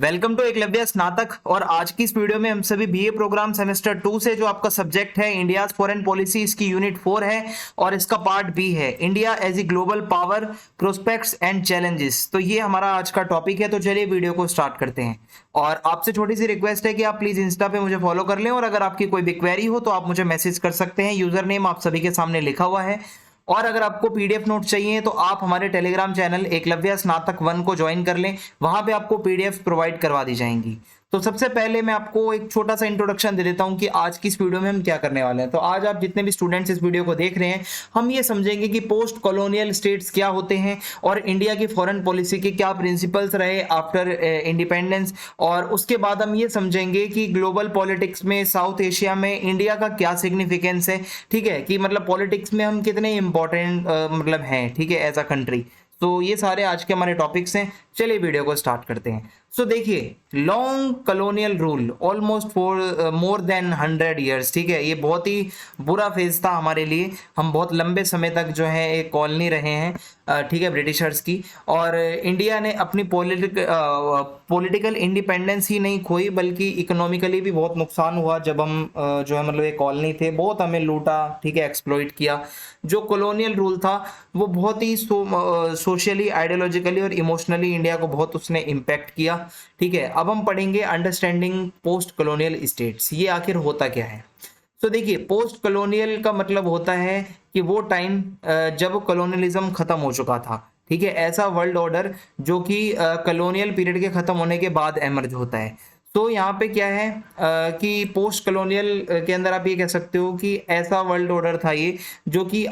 Welcome to Eklavya स्नातक। और आज की इस वीडियो में हम सभी बीए प्रोग्राम सेमेस्टर 2 से जो आपका सब्जेक्ट है इंडिया फॉरेन पॉलिसी, इसकी यूनिट 4 है और इसका पार्ट बी है India as a global power, prospects and challenges. तो ये हमारा आज का टॉपिक है। तो चलिए वीडियो को स्टार्ट करते हैं। और आपसे छोटी सी रिक्वेस्ट है कि आप प्लीज इंस्टा पे मुझे फॉलो कर लें और अगर आपकी कोई भी क्वेरी हो तो आप मुझे मैसेज कर सकते हैं। यूजर नेम आप सभी के सामने लिखा हुआ है। और अगर आपको पीडीएफ नोट चाहिए तो आप हमारे टेलीग्राम चैनल एकलव्य स्नातक 1 को ज्वाइन कर लें, वहां पे आपको पीडीएफ प्रोवाइड करवा दी जाएंगी। तो सबसे पहले मैं आपको एक छोटा सा इंट्रोडक्शन दे देता हूं कि आज की इस वीडियो में हम क्या करने वाले हैं। तो आज आप जितने भी स्टूडेंट्स इस वीडियो को देख रहे हैं, हम ये समझेंगे कि पोस्ट कॉलोनियल स्टेट्स क्या होते हैं और इंडिया की फॉरेन पॉलिसी के क्या प्रिंसिपल्स रहे आफ्टर इंडिपेंडेंस। और उसके बाद हम ये समझेंगे कि ग्लोबल पॉलिटिक्स में साउथ एशिया में इंडिया का क्या सिग्निफिकेंस है। ठीक है, कि मतलब पॉलिटिक्स में हम कितने इंपॉर्टेंट मतलब हैं, ठीक है, एज अ कंट्री। तो ये सारे आज के हमारे टॉपिक्स हैं। चलिए वीडियो को स्टार्ट करते हैं। सो देखिए, long colonial rule almost for more than 100 years. ठीक है, ये बहुत ही बुरा फेज था हमारे लिए। हम बहुत लंबे समय तक जो है एक कॉलोनी रहे हैं, ठीक है, ब्रिटिशर्स की। और इंडिया ने अपनी पॉलिटिकल इंडिपेंडेंस ही नहीं खोई, बल्कि इकोनॉमिकली भी बहुत नुकसान हुआ जब हम जो है मतलब एक कॉलोनी थे, बहुत हमें लूटा, ठीक है, एक्सप्लॉइट किया। जो कॉलोनियल रूल था वो बहुत ही सोशली, आइडियोलॉजिकली और इमोशनली इंडिया को बहुत उसने इम्पैक्ट किया। ठीक है, अब हम पढ़ेंगे अंडरस्टैंडिंग पोस्ट कॉलोनियल स्टेट्स। ये आखिर होता क्या है। तो देखिए, पोस्ट कॉलोनियल का मतलब होता है कि वो टाइम जब कॉलोनियलिज्म खत्म हो चुका था। ठीक है, ऐसा वर्ल्ड ऑर्डर जो कि कॉलोनियल पीरियड के खत्म होने के बाद एमर्ज होता है। तो यहाँ पे क्या है कि पोस्ट कॉलोनियल के अंदर आप ये कह सकते हो कि ऐसा वर्ल्ड ऑर्डर था ये जो कि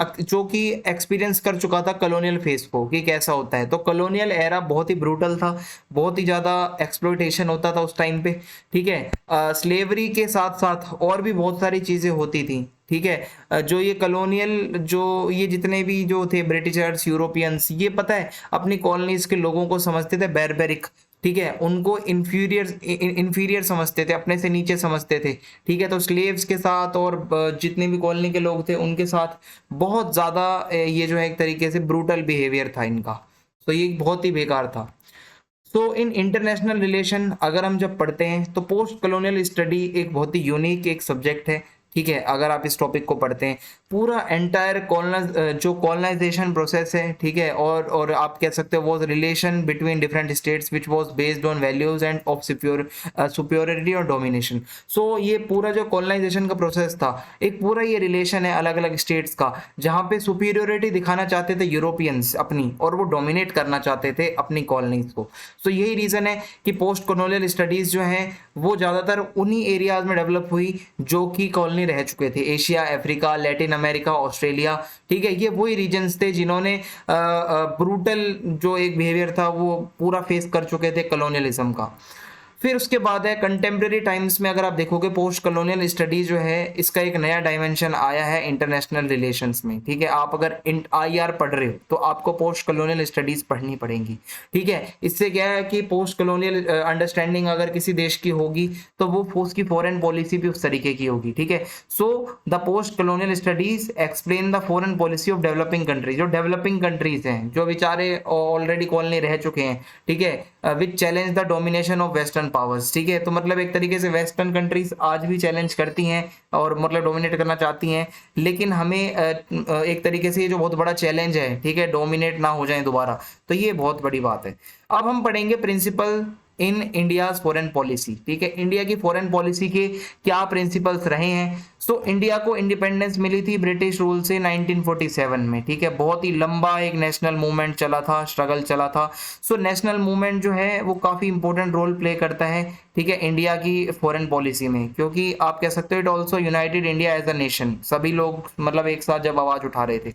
एक्सपीरियंस कर चुका था कॉलोनियल फेज को, कि कैसा होता है। तो कॉलोनियल एरा बहुत ही ब्रूटल था, बहुत ही ज़्यादा एक्सप्लॉइटेशन होता था उस टाइम पे। ठीक है, स्लेवरी के साथ साथ और भी बहुत सारी चीज़ें होती थी। ठीक है, जो ये कॉलोनियल, जो ये जितने भी जो थे ब्रिटिशर्स, यूरोपियंस, ये पता है अपनी कॉलोनीज के लोगों को समझते थे बैरबेरिक। ठीक है, उनको इन्फीरियर समझते थे, अपने से नीचे समझते थे। ठीक है, तो स्लेव्स के साथ और जितने भी कॉलोनी के लोग थे उनके साथ बहुत ज़्यादा ये जो है एक तरीके से ब्रूटल बिहेवियर था इनका। तो ये बहुत ही बेकार था। सो इन इंटरनेशनल रिलेशन अगर हम जब पढ़ते हैं तो पोस्ट कॉलोनियल स्टडी एक बहुत ही यूनिक एक सब्जेक्ट है। ठीक है, अगर आप इस टॉपिक को पढ़ते हैं, पूरा एंटायर जो कॉलोनाइजेशन प्रोसेस है, ठीक है, और आप कह सकते हो वो relation between different states which was based on values and of superiority और डोमिनेशन। सो ये पूरा जो कॉलोनाइजेशन का प्रोसेस था, एक पूरा ये रिलेशन है अलग अलग स्टेट्स का, जहाँ पे सुपीरियोरिटी दिखाना चाहते थे यूरोपियंस अपनी, और वो डोमिनेट करना चाहते थे अपनी कॉलोनीज को। सो यही रीजन है कि पोस्ट कॉलोनियल स्टडीज जो है वो ज्यादातर उन्हीं एरियाज में डेवलप हुई जो कि कॉलोनी रह चुके थे, Asia, Africa, Latin America, Australia. ठीक है, ये वही रीजन्स थे जिन्होंने ब्रूटल जो एक बिहेवियर था वो पूरा फेस कर चुके थे कॉलोनियलिज्म का। फिर उसके बाद है कंटेम्प्रेरी टाइम्स में, अगर आप देखोगे पोस्ट कॉलोनियल स्टडी जो है इसका एक नया डायमेंशन आया है इंटरनेशनल रिलेशंस में। ठीक है, आप अगर IR पढ़ रहे हो तो आपको पोस्ट कॉलोनियल स्टडीज पढ़नी पड़ेंगी। ठीक है, इससे क्या है कि पोस्ट कॉलोनियल अंडरस्टैंडिंग अगर किसी देश की होगी तो वो उसकी फॉरेन पॉलिसी भी उस तरीके की होगी। ठीक है, so the post colonial studies explain the foreign policy of developing countries. जो डेवलपिंग कंट्रीज हैं, जो बेचारे ऑलरेडी कॉलोनी रह चुके हैं, ठीक है, which challenge the domination of western powers. ठीक है, तो मतलब एक तरीके से वेस्टर्न कंट्रीज आज भी चैलेंज करती हैं और मतलब डोमिनेट करना चाहती हैं, लेकिन हमें एक तरीके से ये जो बहुत बड़ा चैलेंज है, ठीक है, डोमिनेट ना हो जाए दोबारा, तो ये बहुत बड़ी बात है। अब हम पढ़ेंगे principle in India's foreign policy. ठीक है, इंडिया की फॉरेन पॉलिसी के क्या प्रिंसिपल्स रहे हैं। सो इंडिया को इंडिपेंडेंस मिली थी ब्रिटिश रूल से 1947 में। ठीक है, बहुत ही लंबा एक नेशनल मूवमेंट चला था, स्ट्रगल चला था। सो नेशनल मूवमेंट जो है वो काफ़ी इंपॉर्टेंट रोल प्ले करता है, ठीक है, इंडिया की फॉरेन पॉलिसी में, क्योंकि आप कह सकते हो it also united India as a nation. सभी लोग मतलब एक साथ जब आवाज उठा रहे थे।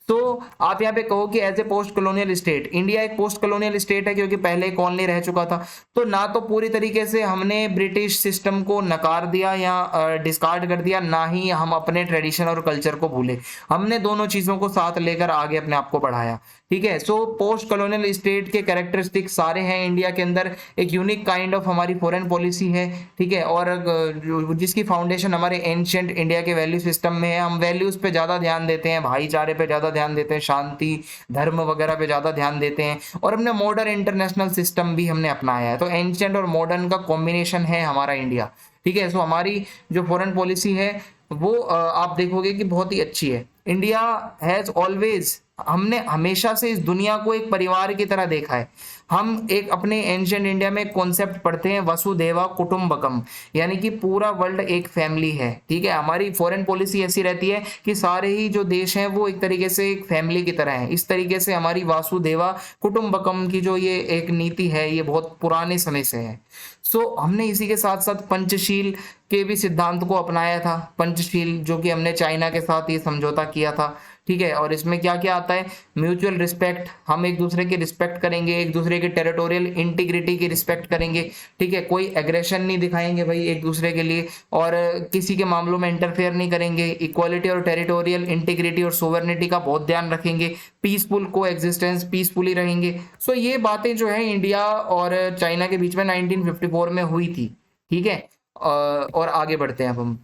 तो आप यहाँ पे कहो कि as a post colonial state, India एक पोस्ट कॉलोनियल स्टेट है क्योंकि पहले कॉलोनी रह चुका था। तो ना तो पूरी तरीके से हमने ब्रिटिश सिस्टम को नकार दिया या डिस्कार्ड कर दिया, ना ही हम अपने ट्रेडिशन और कल्चर को भूले। हमने दोनों चीजों को साथ लेकर आगे अपने आप को बढ़ाया। ठीक है, सो पोस्ट कॉलोनियल स्टेट के कैरेक्टरिस्टिक्स सारे हैं इंडिया के अंदर। एक यूनिक काइंड ऑफ हमारी फॉरेन पॉलिसी है। ठीक है, और जिसकी फाउंडेशन हमारे एंशिएंट इंडिया के वैल्यू सिस्टम में है। हम वैल्यूज पे ज्यादा ध्यान देते हैं, भाईचारे पे ज्यादा ध्यान देते हैं, शांति, धर्म वगैरह पे ज्यादा ध्यान देते हैं, और हमने मॉडर्न इंटरनेशनल सिस्टम भी हमने अपनाया है। तो एंशिएंट और मॉडर्न का कॉम्बिनेशन है हमारा इंडिया। ठीक है, सो हमारी जो फॉरेन पॉलिसी है वो आप देखोगे कि बहुत ही अच्छी है। इंडिया हैज ऑलवेज, हमने हमेशा से इस दुनिया को एक परिवार की तरह देखा है। हम एक अपने एंशिएंट इंडिया में कॉन्सेप्ट पढ़ते हैं वसुधैवा कुटुंबकम, यानी कि पूरा वर्ल्ड एक फैमिली है। ठीक है, हमारी फॉरेन पॉलिसी ऐसी रहती है कि सारे ही जो देश हैं वो एक तरीके से एक फैमिली की तरह हैं। इस तरीके से हमारी वासुदेवा कुटुंबकम की जो ये एक नीति है ये बहुत पुराने समय से है। सो हमने इसी के साथ साथ पंचशील के भी सिद्धांत को अपनाया था। पंचशील जो कि हमने चाइना के साथ ये समझौता किया था। ठीक है, और इसमें क्या क्या आता है? म्यूचुअल रिस्पेक्ट, हम एक दूसरे की रिस्पेक्ट करेंगे, एक दूसरे के टेरिटोरियल इंटीग्रिटी की रिस्पेक्ट करेंगे। ठीक है, कोई एग्रेशन नहीं दिखाएंगे भाई एक दूसरे के लिए, और किसी के मामलों में इंटरफेयर नहीं करेंगे। इक्वालिटी और टेरिटोरियल इंटीग्रिटी और सोवरेनिटी का बहुत ध्यान रखेंगे। पीसफुल को एग्जिस्टेंस, पीसफुली रहेंगे। सो ये बातें जो है इंडिया और चाइना के बीच में 1954 में हुई थी। ठीक है, और आगे बढ़ते हैं अब हम।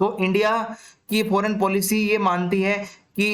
तो इंडिया की फॉरेन पॉलिसी ये मानती है कि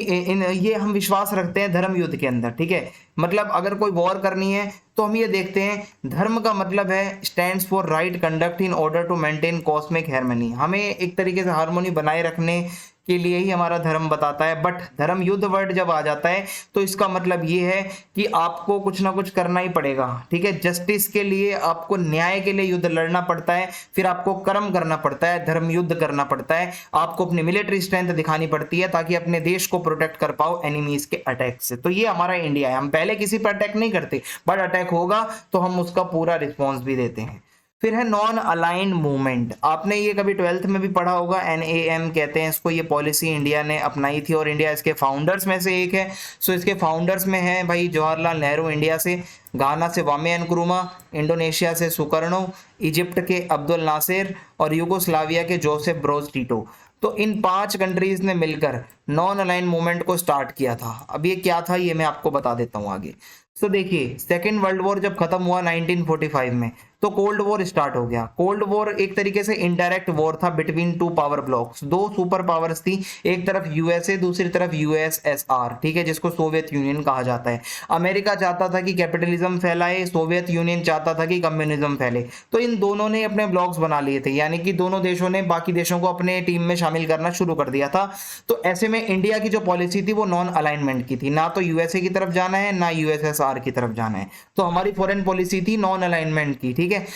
ये हम विश्वास रखते हैं धर्म युद्ध के अंदर। ठीक है, मतलब अगर कोई वॉर करनी है तो हम ये देखते हैं धर्म का मतलब है stands for right conduct in order to maintain cosmic harmony. हमें एक तरीके से हार्मोनी बनाए रखने के लिए ही हमारा धर्म बताता है। बट धर्म युद्ध वर्ड जब आ जाता है तो इसका मतलब ये है कि आपको कुछ ना कुछ करना ही पड़ेगा। ठीक है, जस्टिस के लिए, आपको न्याय के लिए युद्ध लड़ना पड़ता है, फिर आपको कर्म करना पड़ता है, धर्म युद्ध करना पड़ता है, आपको अपनी मिलिट्री स्ट्रेंथ दिखानी पड़ती है ताकि अपने देश को प्रोटेक्ट कर पाओ एनिमीज के अटैक से। तो ये हमारा इंडिया है। हम पहले किसी पर अटैक नहीं करते, बट अटैक होगा तो हम उसका पूरा रिस्पॉन्स भी देते हैं। फिर है नॉन अलाइंड मूवमेंट। आपने ये कभी 12th में भी पढ़ा होगा, NAM कहते हैं इसको। ये पॉलिसी इंडिया ने अपनाई थी और इंडिया इसके फाउंडर्स में से एक है। सो इसके फाउंडर्स में है भाई जवाहरलाल नेहरू इंडिया से, घाना से वामे नक्रुमा, इंडोनेशिया से सुकर्णो, इजिप्ट के अब्दुल नासिर और यूगोस्लाविया के जोसेफ ब्रोज टीटो। तो इन 5 कंट्रीज ने मिलकर नॉन अलाइन मूवमेंट को स्टार्ट किया था। अब ये क्या था ये मैं आपको बता देता हूँ आगे। तो देखिए, सेकेंड वर्ल्ड वॉर जब खत्म हुआ 1945 में तो कोल्ड वॉर स्टार्ट हो गया। कोल्ड वॉर एक तरीके से इनडायरेक्ट वॉर था between 2 power blocks. 2 super powers थी, एक तरफ यूएसए, दूसरी तरफ यूएसएसआर। ठीक है, जिसको सोवियत यूनियन कहा जाता है। अमेरिका चाहता था कि कैपिटलिज्म फैलाए, सोवियत यूनियन चाहता था कि कम्युनिज्म फैले। तो इन दोनों ने अपने ब्लॉक्स बना लिए थे, यानी कि दोनों देशों ने बाकी देशों को अपने टीम में शामिल करना शुरू कर दिया था। तो ऐसे में इंडिया की जो पॉलिसी थी वो नॉन अलाइनमेंट की थी, ना तो यूएसए की तरफ जाना है ना यूएसएसआर की तरफ जाना है। तो हमारी फॉरेन पॉलिसी थी नॉन अलाइनमेंट की। ठीक है,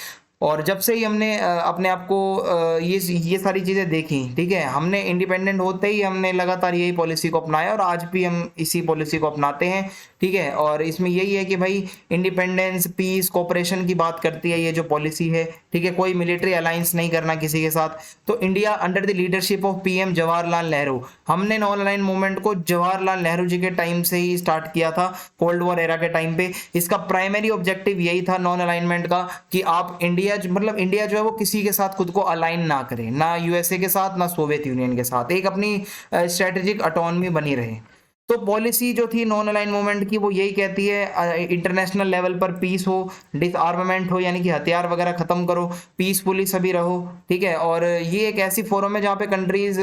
और जब से ही हमने अपने आप को ये सारी चीज़ें देखी, ठीक है, हमने इंडिपेंडेंट होते ही हमने लगातार यही पॉलिसी को अपनाया और आज भी हम इसी पॉलिसी को अपनाते हैं। ठीक है, और इसमें यही है कि भाई इंडिपेंडेंस, पीस, कोऑपरेशन की बात करती है ये जो पॉलिसी है। ठीक है, कोई मिलिट्री अलायंस नहीं करना किसी के साथ। तो India under the leadership of PM Jawaharlal Nehru, हमने नॉन अलाइन मूवमेंट को जवाहरलाल नेहरू जी के टाइम से ही स्टार्ट किया था, कोल्ड वॉर एरा के टाइम पे। इसका प्राइमरी ऑब्जेक्टिव यही था नॉन अलाइनमेंट का कि आप इंडिया जो है वो किसी के साथ खुद को अलाइन ना करे, ना यूएसए के साथ ना सोवियत यूनियन के साथ, एक अपनी स्ट्रेटेजिक ऑटोनॉमी बनी रहे। तो पॉलिसी जो थी नॉन अलाइन मूवमेंट की वो यही कहती है इंटरनेशनल लेवल पर पीस हो, डिसआर्मामेंट हो, यानी कि हथियार वगैरह खत्म करो, पीसफुली सभी रहो। ठीक है, और ये एक ऐसी फोरम है जहाँ पे कंट्रीज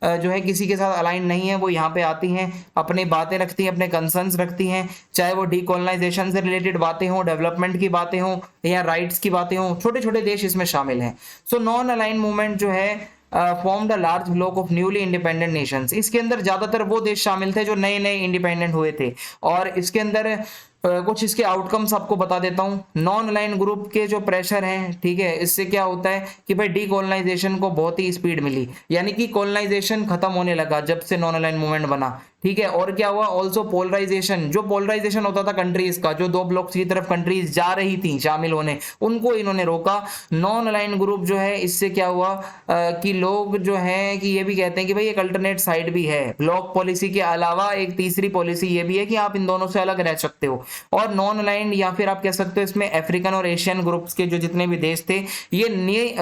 जो है किसी के साथ अलाइन नहीं है वो यहाँ पे आती हैं, अपनी बातें रखती हैं, अपने कंसर्न्स रखती हैं, चाहे वो डीकोलोनाइजेशन से रिलेटेड बातें हों, डेवलपमेंट की बातें हों या राइट्स की बातें हों। छोटे छोटे देश इसमें शामिल हैं। सो नॉन अलाइन मूवमेंट जो है formed a large block of newly independent Nations. इसके अंदर ज्यादातर वो देश शामिल थे जो नए नए इंडिपेंडेंट हुए थे। और इसके अंदर कुछ इसके आउटकम्स आपको बता देता हूँ। नॉन अलाइन ग्रुप के जो प्रेशर हैं, ठीक है, इससे क्या होता है कि भाई डीकोलोनाइजेशन को बहुत ही स्पीड मिली, यानी कि कोलोनाइजेशन खत्म होने लगा जब से नॉन अलाइन मूवमेंट बना। ठीक है। और क्या हुआ, ऑल्सो पोलराइजेशन, जो पोलराइजेशन होता था कंट्रीज का, जो दो ब्लॉक्स की तरफ कंट्रीज जा रही थी शामिल होने, उनको इन्होंने रोका। नॉन अलाइन ग्रुप जो है, इससे क्या हुआ कि लोग जो है कि ये भी कहते हैं कि भाई एक अल्टरनेट साइड भी है, ब्लॉक पॉलिसी के अलावा एक तीसरी पॉलिसी ये भी है कि आप इन दोनों से अलग रह सकते हो। और नॉन अलाइन, या फिर आप कह सकते हो इसमें अफ्रीकन और एशियन ग्रुप्स के जो जितने भी देश थे, ये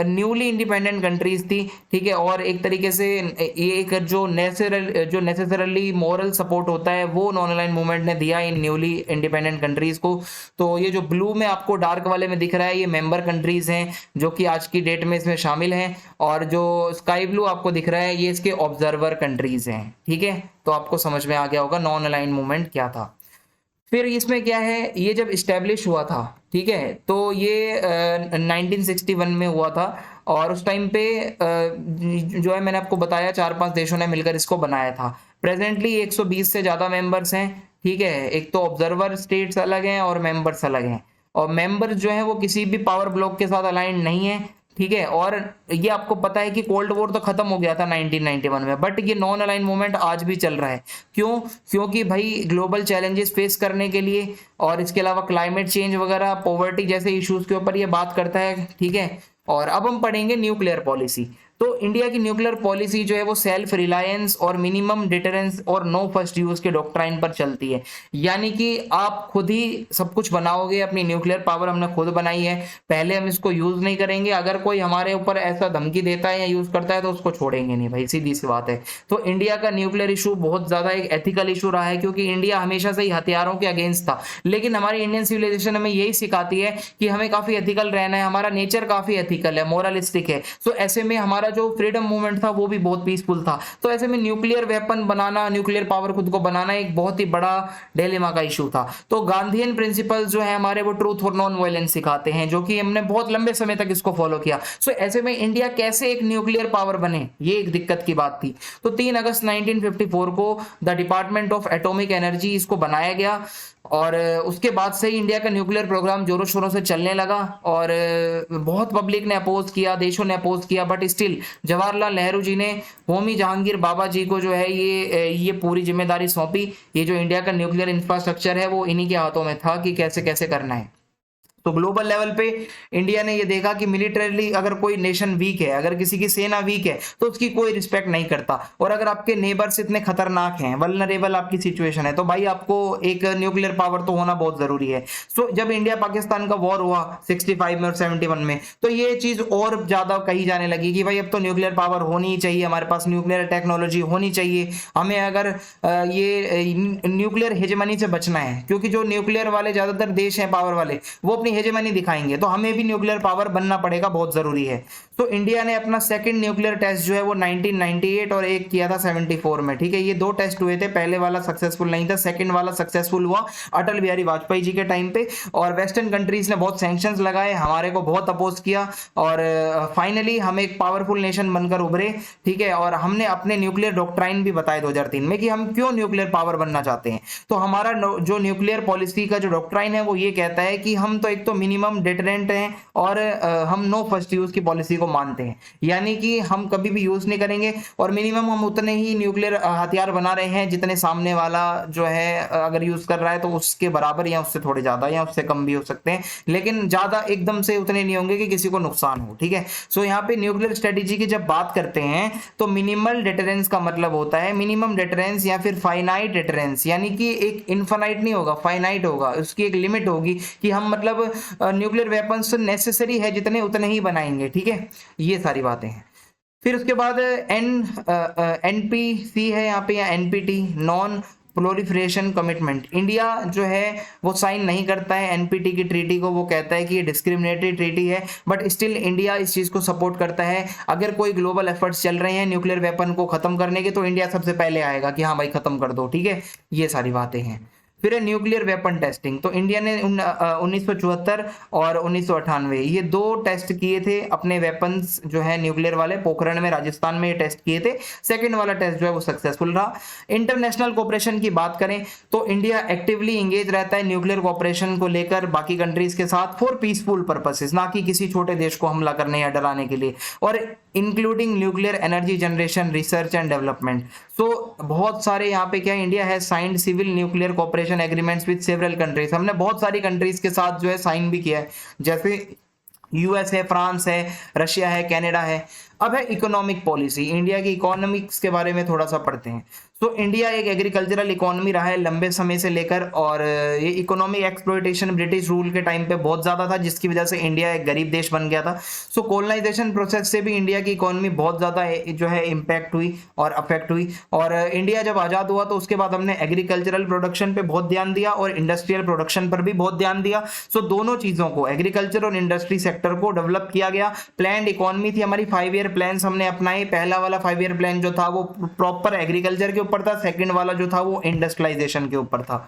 न्यूली इंडिपेंडेंट कंट्रीज थी, ठीक है। और एक तरीके से ये एक जो नेसेसरली मॉरल सपोर्ट होता है वो नॉन अलाइन मूवमेंट ने दिया इन न्यूली इंडिपेंडेंट कंट्रीज को। तो ये जो ब्लू में आपको डार्क वाले में दिख रहा है, ये मेंबर कंट्रीज हैं जो कि आज की डेट में इसमें शामिल हैं, और जो स्काई ब्लू आपको दिख रहा है ये इसके ऑब्जर्वर कंट्रीज हैं, ठीक है। तो आपको समझ में आ गया होगा नॉन अलाइन मूवमेंट क्या था। फिर इसमें क्या है, ये जब इस्टेब्लिश हुआ था, ठीक है, तो ये 1961 में हुआ था, और उस टाइम पे जो है मैंने आपको बताया 4-5 देशों ने मिलकर इसको बनाया था। प्रेजेंटली 120 से ज़्यादा मेंबर्स हैं, ठीक है। एक तो ऑब्जर्वर स्टेट्स अलग हैं और मेंबर्स अलग हैं, और मेंबर्स जो है वो किसी भी पावर ब्लॉक के साथ अलाइंड नहीं है, ठीक है। और ये आपको पता है कि कोल्ड वॉर तो खत्म हो गया था 1991 में, बट ये नॉन अलाइन मूवमेंट आज भी चल रहा है। क्यों? क्योंकि भाई ग्लोबल चैलेंजेस फेस करने के लिए, और इसके अलावा क्लाइमेट चेंज वगैरह, पॉवर्टी जैसे इश्यूज के ऊपर ये बात करता है, ठीक है। और अब हम पढ़ेंगे न्यूक्लियर पॉलिसी। तो इंडिया की न्यूक्लियर पॉलिसी जो है वो सेल्फ रिलायंस और मिनिमम डिटरेंस और नो फर्स्ट यूज के डॉक्ट्राइन पर चलती है। यानी कि आप खुद ही सब कुछ बनाओगे, अपनी न्यूक्लियर पावर हमने खुद बनाई है, पहले हम इसको यूज नहीं करेंगे, अगर कोई हमारे ऊपर ऐसा धमकी देता है या यूज करता है तो उसको छोड़ेंगे नहीं भाई, सीधी सी बात है। तो इंडिया का न्यूक्लियर इशू बहुत ज्यादा एक एथिकल इशू रहा है, क्योंकि इंडिया हमेशा से ही हथियारों के अगेंस्ट था, लेकिन हमारी इंडियन सिविलाइजेशन हमें यही सिखाती है कि हमें काफी एथिकल रहना है, हमारा नेचर काफी एथिकल है, मोरलिस्टिक है। सो ऐसे में हमारा जो फ्रीडम मूवमेंट था वो भी बहुत पीसफुल था। तो ऐसे में न्यूक्लियर वेपन बनाना, न्यूक्लियर पावर खुद को बनाना एक बहुत ही बड़ा डिलेमा का इशू था। तो गांधीयन प्रिंसिपल्स जो है हमारे, वो ट्रूथ और नॉन वायलेंस सिखाते हैं, जो कि हमने बहुत लंबे समय तक इसको फॉलो किया। सो ऐसे में इंडिया कैसे एक न्यूक्लियर पावर बने, ये एक दिक्कत की बात थी। तो 3 अगस्त 1954 को the department of atomic energy इसको बनाया गया, और उसके बाद से ही इंडिया का न्यूक्लियर प्रोग्राम जोरों शोरों से चलने लगा, और बहुत पब्लिक ने अपोज किया, देशों ने अपोज किया, बट स्टिल जवाहरलाल नेहरू जी ने होमी जहांगीर बाबा जी को जो है ये पूरी जिम्मेदारी सौंपी। ये जो इंडिया का न्यूक्लियर इंफ्रास्ट्रक्चर है वो इन्हीं के हाथों में था कि कैसे कैसे करना है। तो ग्लोबल लेवल पे इंडिया ने ये देखा कि मिलिटरीली अगर कोई नेशन वीक है, अगर किसी की सेना वीक है, तो उसकी कोई रिस्पेक्ट नहीं करता। और अगर आपके नेबर्स इतने खतरनाक हैं, वल्नरेबल आपकी सिचुएशन है, तो भाई आपको एक न्यूक्लियर पावर तो होना बहुत जरूरी है। सो जब इंडिया पाकिस्तान का वॉर हुआ 65 में और 71 में, तो ये चीज और ज्यादा कही जाने लगी कि भाई अब तो न्यूक्लियर पावर होनी ही चाहिए, हमारे पास न्यूक्लियर टेक्नोलॉजी होनी चाहिए, हमें अगर ये न्यूक्लियर हेजेमनी से बचना है, क्योंकि जो न्यूक्लियर वाले ज्यादातर देश हैं पावर वाले, वो अपनी हेजेमनी दिखाएंगे, तो हमें भी न्यूक्लियर पावर बनना पड़ेगा, बहुत जरूरी है। तो इंडिया ने अपना सेकंड न्यूक्लियर टेस्ट जो है वो 1998 और एक किया था 74 में, ठीक है। ये 2 टेस्ट हुए थे, पहले वाला सक्सेसफुल नहीं था, सेकंड वाला सक्सेसफुल हुआ अटल बिहारी वाजपेयी जी के टाइम पे। और वेस्टर्न कंट्रीज ने बहुत सैंक्शंस लगाए, हमारे को बहुत अपोज किया, और फाइनली हम एक पावरफुल नेशन बनकर उभरे, ठीक है। और हमने अपने न्यूक्लियर डॉक्ट्राइन भी बताए 2003 में कि हम क्यों न्यूक्लियर पावर बनना चाहते हैं। तो हमारा जो न्यूक्लियर पॉलिसी का जो डॉक्ट्राइन है वो ये कहता है कि हम तो एक तो मिनिमम डिटरेंट हैं, और हम नो फर्स्ट यूज की पॉलिसी को मानते हैं, यानी कि हम कभी भी यूज नहीं करेंगे, और मिनिमम हम उतने ही न्यूक्लियर हथियार बना रहे हैं जितने सामने वाला जो है अगर यूज कर रहा है तो उसके बराबर या उससे थोड़े ज्यादा या उससे कम भी हो सकते हैं, लेकिन ज्यादा एकदम से उतने नहीं होंगे कि किसी को नुकसान हो, ठीक है। सो यहाँ पे न्यूक्लियर स्ट्रेटेजी की जब बात करते हैं तो मिनिमल डिटरेंस का मतलब होता है मिनिमम डिटरेंस या फिर फाइनाइट डिटरेंस, यानी कि एक इनफाइनाइट नहीं होगा, फाइनाइट होगा, उसकी एक लिमिट होगी कि हम मतलब न्यूक्लियर वेपन्स नेसेसरी है जितने उतने ही बनाएंगे, ठीक है। ये सारी बातें हैं। फिर उसके बाद एनपीसी है यहाँ पे, या NPT, non proliferation commitment. India जो है वो साइन नहीं करता है एनपीटी की ट्रीटी को, वो कहता है कि ये डिस्क्रिमिनेटरी ट्रीटी है, बट स्टिल इंडिया इस चीज को सपोर्ट करता है। अगर कोई ग्लोबल एफर्ट्स चल रहे हैं न्यूक्लियर वेपन को खत्म करने के, तो इंडिया सबसे पहले आएगा कि हाँ भाई खत्म कर दो, ठीक है। ये सारी बातें हैं। फिर है न्यूक्लियर वेपन टेस्टिंग। तो इंडिया ने 1974 और 1998 ये 2 टेस्ट किए थे अपने वेपन्स जो है न्यूक्लियर वाले, पोखरण में राजस्थान में ये टेस्ट किए थे। सेकंड वाला टेस्ट जो है वो सक्सेसफुल रहा। इंटरनेशनल कोऑपरेशन की बात करें तो इंडिया एक्टिवली एंगेज रहता है न्यूक्लियर कोऑपरेशन को लेकर बाकी कंट्रीज के साथ फॉर पीसफुल पर्पसेस, ना कि किसी छोटे देश को हमला करने या डराने के लिए। और including nuclear energy generation, research and development. So बहुत सारे यहाँ पे क्या है, इंडिया है signed civil nuclear cooperation agreements with several countries. हमने बहुत सारी कंट्रीज के साथ जो है साइन भी किया है, जैसे यूएस है, फ्रांस है, रशिया है, कनाडा है। अब है इकोनॉमिक पॉलिसी, इंडिया की इकोनॉमिक्स के बारे में थोड़ा सा पढ़ते हैं। तो इंडिया एक एग्रीकल्चरल इकोनॉमी रहा है लंबे समय से लेकर, और ये इकोनॉमिक एक्सप्लॉयटेशन ब्रिटिश रूल के टाइम पे बहुत ज़्यादा था, जिसकी वजह से इंडिया एक गरीब देश बन गया था। सो कोलोनाइजेशन प्रोसेस से भी इंडिया की इकोनॉमी बहुत ज़्यादा जो है इम्पैक्ट हुई और अफेक्ट हुई। और इंडिया जब आज़ाद हुआ तो उसके बाद हमने एग्रीकल्चरल प्रोडक्शन पे बहुत ध्यान दिया और इंडस्ट्रियल प्रोडक्शन पर भी बहुत ध्यान दिया। सो दोनों चीज़ों को, एग्रीकल्चर और इंडस्ट्री सेक्टर को डेवलप किया गया। प्लान्ड इकोनॉमी थी हमारी, 5 ईयर प्लान्स हमने अपनाए। पहला वाला 5 ईयर प्लान जो था वो प्रॉपर एग्रीकल्चर के ऊपर था, सेकंड वाला जो था वो इंडस्ट्रियलाइजेशन के ऊपर था।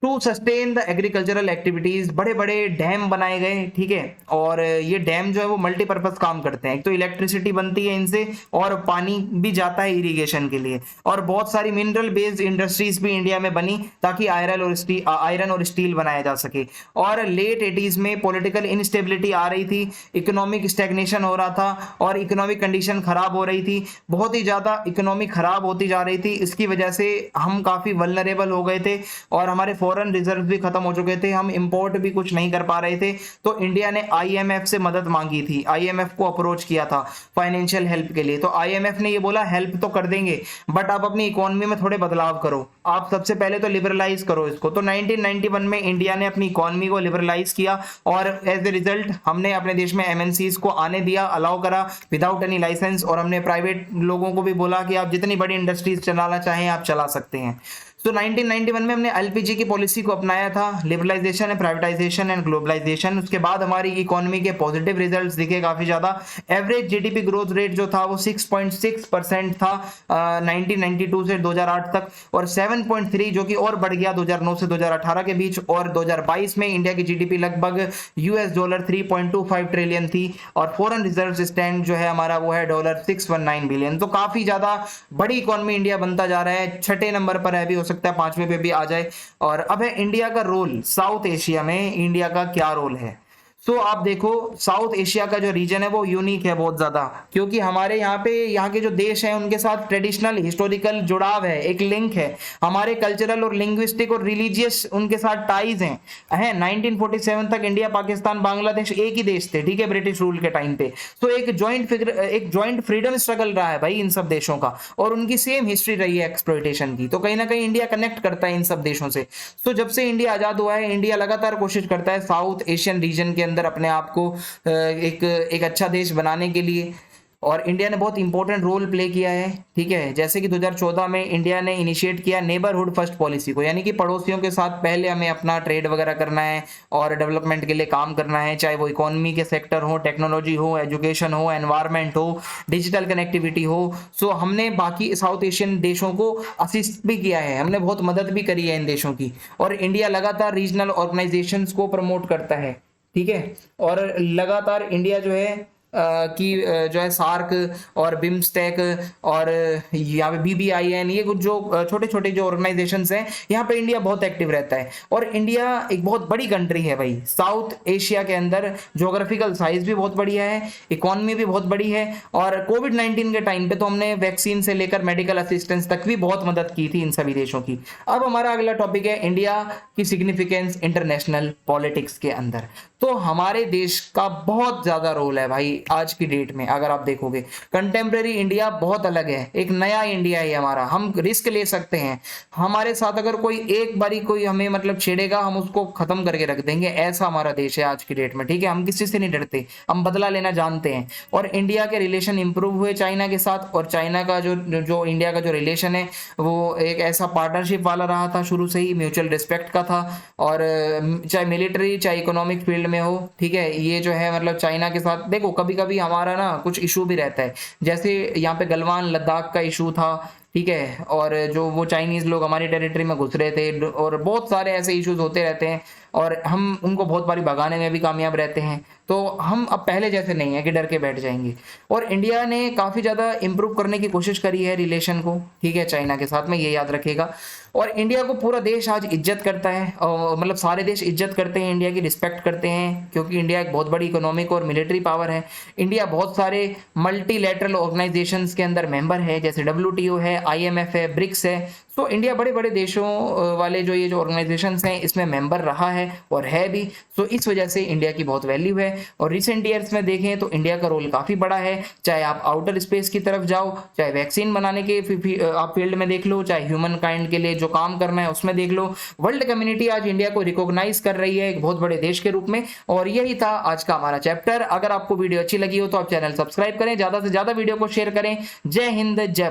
To sustain the agricultural activities, बड़े बड़े डैम बनाए गए, ठीक है। और ये डैम जो है वो मल्टीपर्पज काम करते हैं, एक तो इलेक्ट्रिसिटी बनती है इनसे और पानी भी जाता है इरिगेशन के लिए। और बहुत सारी मिनरल बेस्ड इंडस्ट्रीज भी इंडिया में बनी ताकि आयरन और स्टील बनाया जा सके। और लेट 80s में पॉलिटिकल इनस्टेबिलिटी आ रही थी, इकोनॉमिक स्टैग्नेशन हो रहा था और इकोनॉमिक कंडीशन खराब हो रही थी, बहुत ही ज्यादा इकोनॉमी खराब होती जा रही थी। इसकी वजह से हम काफी वल्नरेबल हो गए थे और हमारे फॉरेन रिजर्व भी खत्म हो चुके थे, हम इंपोर्ट भी कुछ नहीं कर पा रहे थे। तो इंडिया ने आईएमएफ से मदद मांगी थी, आईएमएफ को अप्रोच किया था फाइनेंशियल हेल्प के लिए। तो आईएमएफ ने ये बोला हेल्प तो कर देंगे बट आप अपनी इकोनॉमी में थोड़े बदलाव करो, आप सबसे पहले तो लिबरलाइज करो इसको। तो 1991 में इंडिया ने अपनी इकोनॉमी को लिबरलाइज किया और एज ए रिजल्ट हमने अपने देश में एमएनसीज को आने दिया, अलाउ करा विदाउट एनी लाइसेंस। और हमने प्राइवेट लोगों को भी बोला कि आप जितनी बड़ी इंडस्ट्रीज चलाना चाहें आप चला सकते हैं। तो 1991 में हमने एलपीजी की पॉलिसी को अपनाया था, liberalisation and privatisation and globalisation. उसके बाद हमारी इकोनॉमी के पॉजिटिव रिजल्ट्स दिखे काफी ज्यादा। एवरेज जीडीपी ग्रोथ रेट जो था वो 6.6% था 1992 से 2008 तक, और 7.3 जो कि और बढ़ गया 2009 से 2018 के बीच। और 2022 में इंडिया की जीडीपी लगभग $3.25 ट्रिलियन थी और फॉरेन रिजर्व स्टैंड जो है हमारा वो है $619 बिलियन। तो काफी ज्यादा बड़ी इकोनॉमी इंडिया बनता जा रहा है, छठे नंबर पर है, भी हो सकता है 5वें पे भी आ जाए। और अब है इंडिया का रोल साउथ एशिया में, इंडिया का क्या रोल है। तो आप देखो साउथ एशिया का जो रीजन है वो यूनिक है बहुत ज्यादा, क्योंकि हमारे यहाँ पे यहाँ के जो देश हैं उनके साथ ट्रेडिशनल हिस्टोरिकल जुड़ाव है, एक लिंक है, हमारे कल्चरल और लिंग्विस्टिक और रिलीजियस उनके साथ टाइज हैं। 1947 तक इंडिया, पाकिस्तान, बांग्लादेश एक ही देश थे, ठीक है, ब्रिटिश रूल के टाइम पे। तो एक जॉइंट फ्रीडम स्ट्रगल रहा है भाई इन सब देशों का, और उनकी सेम हिस्ट्री रही है एक्सप्लॉयटेशन की। तो कहीं ना कहीं इंडिया कनेक्ट करता है इन सब देशों से। तो जब से इंडिया आजाद हुआ है, इंडिया लगातार कोशिश करता है साउथ एशियन रीजन के अंदर अपने आप को एक अच्छा देश बनाने के लिए, और इंडिया ने बहुत इंपॉर्टेंट रोल प्ले किया है, ठीक है। जैसे कि 2014 में इंडिया ने इनिशिएट किया नेबरहुड फर्स्ट पॉलिसी को, यानी कि पड़ोसियों के साथ पहले हमें अपना ट्रेड वगैरह करना है और डेवलपमेंट के लिए काम करना है, चाहे वो इकोनॉमी के सेक्टर हो, टेक्नोलॉजी हो, एजुकेशन हो, एनवायरनमेंट हो, डिजिटल कनेक्टिविटी हो। सो हमने बाकी साउथ एशियन देशों को असिस्ट भी किया है, हमने बहुत मदद भी करी है इन देशों की। और इंडिया लगातार रीजनल ऑर्गेनाइजेशंस को प्रमोट करता है, ठीक है। और लगातार इंडिया जो है जो है सार्क और बिम्स्टेक और यहाँ पे BBIN, ये कुछ जो छोटे छोटे जो ऑर्गेनाइजेशंस हैं, यहाँ पे इंडिया बहुत एक्टिव रहता है। और इंडिया एक बहुत बड़ी कंट्री है भाई साउथ एशिया के अंदर, ज्योग्राफिकल साइज भी बहुत बढ़िया है, इकोनॉमी भी बहुत बड़ी है। और कोविड-19 के टाइम पे तो हमने वैक्सीन से लेकर मेडिकल असिस्टेंस तक भी बहुत मदद की थी इन सभी देशों की। अब हमारा अगला टॉपिक है इंडिया की सिग्निफिकेंस इंटरनेशनल पॉलिटिक्स के अंदर। तो हमारे देश का बहुत ज्यादा रोल है भाई आज की डेट में। अगर आप देखोगे कंटेम्प्रेरी इंडिया बहुत अलग है, एक नया इंडिया है हमारा, हम रिस्क ले सकते हैं। हमारे साथ अगर कोई एक बारी कोई हमें मतलब छेड़ेगा, हम उसको खत्म करके रख देंगे, ऐसा हमारा देश है आज की डेट में, ठीक है। हम किसी से नहीं डरते, हम बदला लेना जानते हैं। और इंडिया के रिलेशन इंप्रूव हुए चाइना के साथ, और चाइना का जो इंडिया का जो रिलेशन है वो एक ऐसा पार्टनरशिप वाला रहा था, शुरू से ही म्यूचुअल रिस्पेक्ट का था। और चाहे मिलिट्री चाहे इकोनॉमिक फील्ड में हो, ठीक है, ये जो है मतलब चाइना के साथ देखो कभी कभी हमारा ना कुछ इशू भी रहता है, जैसे यहाँ पे गलवान लद्दाख का इशू था, ठीक है। और जो वो चाइनीज लोग हमारी टेरिटरी में घुस रहे थे, और बहुत सारे ऐसे इश्यूज होते रहते हैं, और हम उनको बहुत बारी भगाने में भी कामयाब रहते हैं। तो हम अब पहले जैसे नहीं है कि डर के बैठ जाएंगे। और इंडिया ने काफ़ी ज़्यादा इम्प्रूव करने की कोशिश करी है रिलेशन को, ठीक है, चाइना के साथ में, ये याद रखिएगा। और इंडिया को पूरा देश आज इज्जत करता है, मतलब सारे देश इज्जत करते हैं, इंडिया की रिस्पेक्ट करते हैं, क्योंकि इंडिया एक बहुत बड़ी इकोनॉमिक और मिलिट्री पावर है। इंडिया बहुत सारे मल्टीलैटरल ऑर्गेनाइजेशंस के अंदर मेंबर है, जैसे WTO है, IMF है, ब्रिक्स है। तो इंडिया बड़े बड़े देशों वाले जो ये जो ऑर्गेनाइजेशंस हैं इसमें मेंबर रहा है और है भी। तो इस वजह से इंडिया की बहुत वैल्यू है। और रिसेंट ईयर्स में देखें तो इंडिया का रोल काफ़ी बड़ा है, चाहे आप आउटर स्पेस की तरफ जाओ, चाहे वैक्सीन बनाने के आप फील्ड में देख लो, चाहे ह्यूमन काइंड के लिए जो काम करना है उसमें देख लो। वर्ल्ड कम्युनिटी आज इंडिया को रिकॉग्नाइज कर रही है एक बहुत बड़े देश के रूप में। और यही था आज का हमारा चैप्टर। अगर आपको वीडियो अच्छी लगी हो तो आप चैनल सब्सक्राइब करें, ज़्यादा से ज़्यादा वीडियो को शेयर करें। जय हिंद, जय